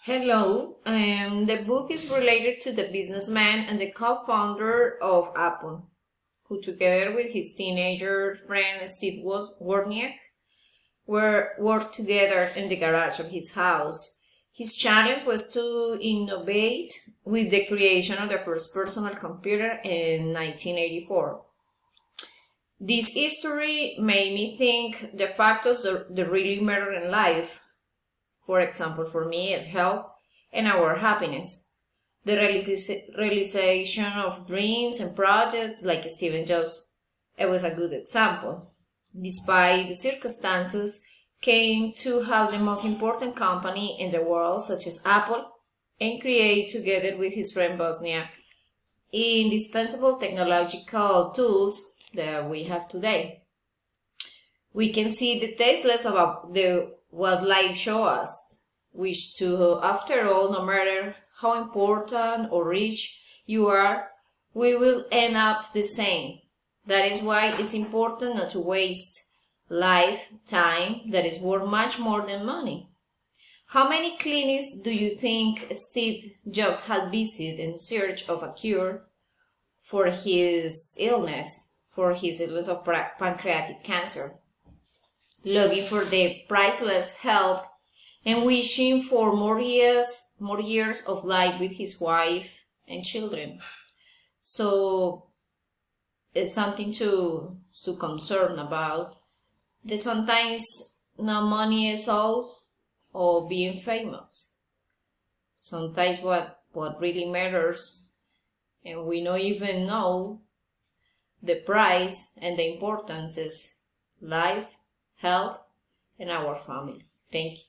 Hello, the book is related to the businessman and the co-founder of Apple, who together with his teenager friend Steve Wozniak worked together in the garage of his house. His challenge was to innovate with the creation of the first personal computer in 1984. This history made me think the factors that really matter in life. For example, for me, is health and our happiness. The realization of dreams and projects like Steve Jobs, it was a good example. Despite the circumstances, came to have the most important company in the world, such as Apple, and create together with his friend Bosniak indispensable technological tools that we have today. We can see the tasteless of what life shows us, which to, after all, no matter how important or rich you are, we will end up the same. That is why it's important not to waste life, time that is worth much more than money. How many clinics do you think Steve Jobs had visited in search of a cure for his illness of pancreatic cancer? Looking for the priceless health and wishing for more years of life with his wife and children. So it's something to concern about. That sometimes no money is all or being famous. Sometimes what really matters, and we don't even know the price and the importance, is life, health, and our family. Thank you.